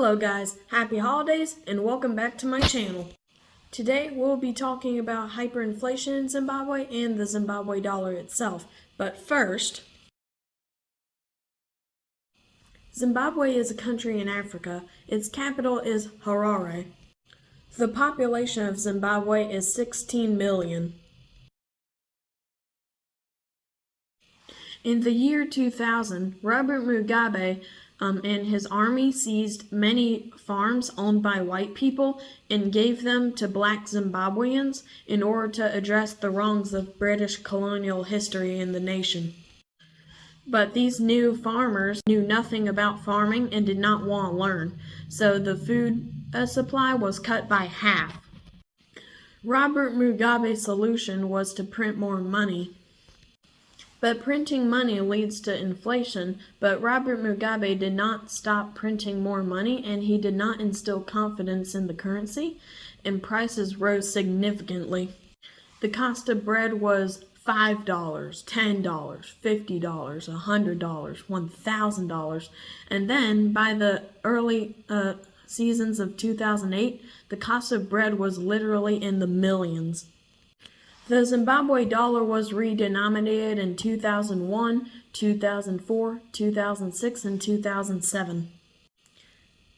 Hello guys, happy holidays and welcome back to my channel. Today we'll be talking about hyperinflation in Zimbabwe and the Zimbabwe dollar itself. But first, Zimbabwe is a country in Africa. Its capital is Harare. The population of Zimbabwe is 16 million. In the year 2000, Robert Mugabe and his army seized many farms owned by white people and gave them to black Zimbabweans in order to address the wrongs of British colonial history in the nation. But these new farmers knew nothing about farming and did not want to learn, so the food supply was cut by half. Robert Mugabe's solution was to print more money. But printing money leads to inflation, but Robert Mugabe did not stop printing more money and he did not instill confidence in the currency, and prices rose significantly. The cost of bread was $5, $10, $50, $100, $1,000, and then by the early seasons of 2008, the cost of bread was literally in the millions. The Zimbabwe dollar was redenominated in 2001, 2004, 2006, and 2007.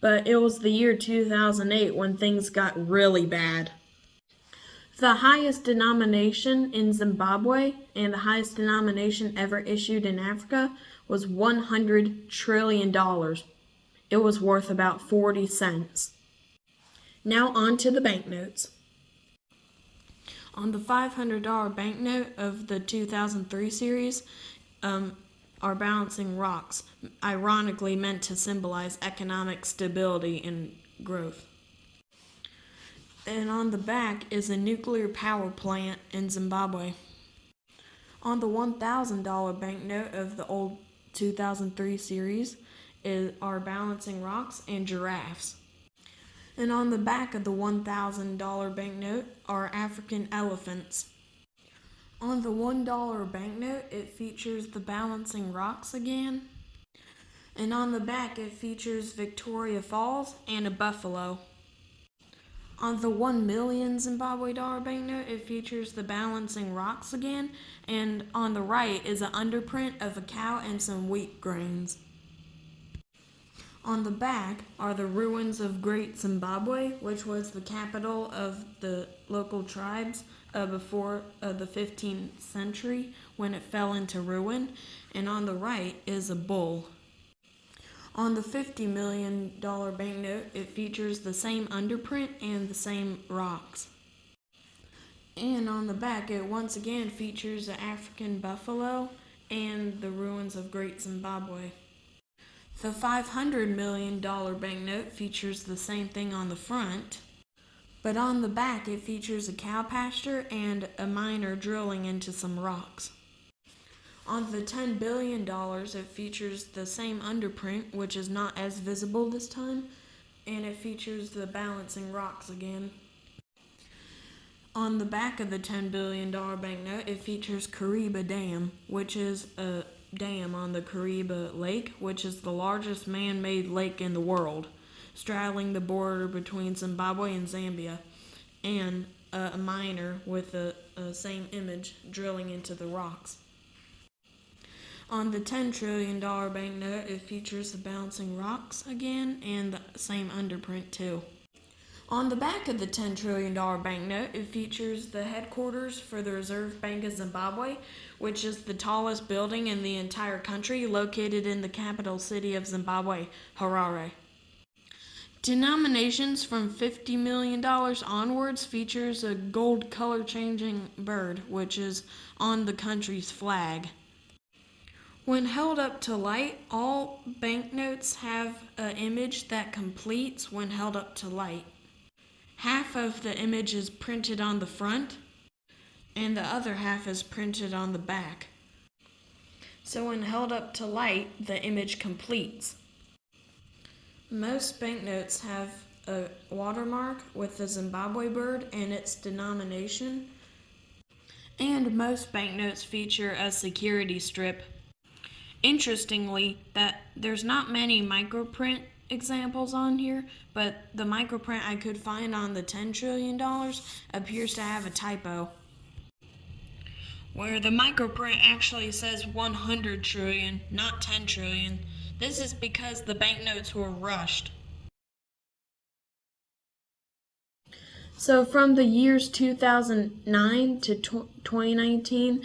But it was the year 2008 when things got really bad. The highest denomination in Zimbabwe and the highest denomination ever issued in Africa was $100 trillion. It was worth about 40 cents. Now on to the banknotes. On the $500 banknote of the 2003 series are balancing rocks, ironically meant to symbolize economic stability and growth. And on the back is a nuclear power plant in Zimbabwe. On the $1,000 banknote of the old 2003 series are balancing rocks and giraffes. And on the back of the $1,000 banknote are African elephants. On the $1 banknote, it features the balancing rocks again. And on the back, it features Victoria Falls and a buffalo. On the 1 million Zimbabwe dollar banknote, it features the balancing rocks again. And on the right is an underprint of a cow and some wheat grains. On the back are the ruins of Great Zimbabwe, which was the capital of the local tribes before the 15th century when it fell into ruin. And on the right is a bull. On the $50 million banknote, it features the same underprint and the same rocks. And on the back, it once again features the African buffalo and the ruins of Great Zimbabwe. The $500 million banknote features the same thing on the front, but on the back it features a cow pasture and a miner drilling into some rocks. On the $10 billion, it features the same underprint, which is not as visible this time, and it features the balancing rocks again. On the back of the $10 billion banknote, it features Kariba Dam, which is a dam on the Kariba Lake, which is the largest man-made lake in the world, straddling the border between Zimbabwe and Zambia, and a miner with the same image drilling into the rocks. On the $10 trillion banknote, it features the bouncing rocks again and the same underprint too. On the back of the $10 trillion banknote, it features the headquarters for the Reserve Bank of Zimbabwe, which is the tallest building in the entire country, located in the capital city of Zimbabwe, Harare. Denominations from $50 million onwards features a gold color-changing bird, which is on the country's flag. When held up to light, all banknotes have an image that completes when held up to light. Half of the image is printed on the front, and the other half is printed on the back. So when held up to light, the image completes. Most banknotes have a watermark with the Zimbabwe bird and its denomination, and most banknotes feature a security strip. Interestingly, that there's not many microprint examples on here, but the microprint I could find on the $10 trillion appears to have a typo, where the microprint actually says 100 trillion, not 10 trillion. This is because the banknotes were rushed. So from the years 2009 to 2019,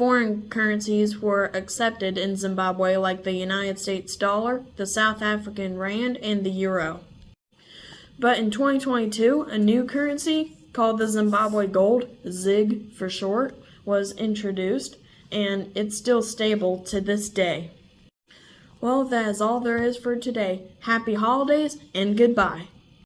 foreign currencies were accepted in Zimbabwe like the United States dollar, the South African rand, and the euro. But in 2022, a new currency called the Zimbabwe gold, ZIG for short, was introduced, and it's still stable to this day. Well, that is all there is for today. Happy holidays and goodbye.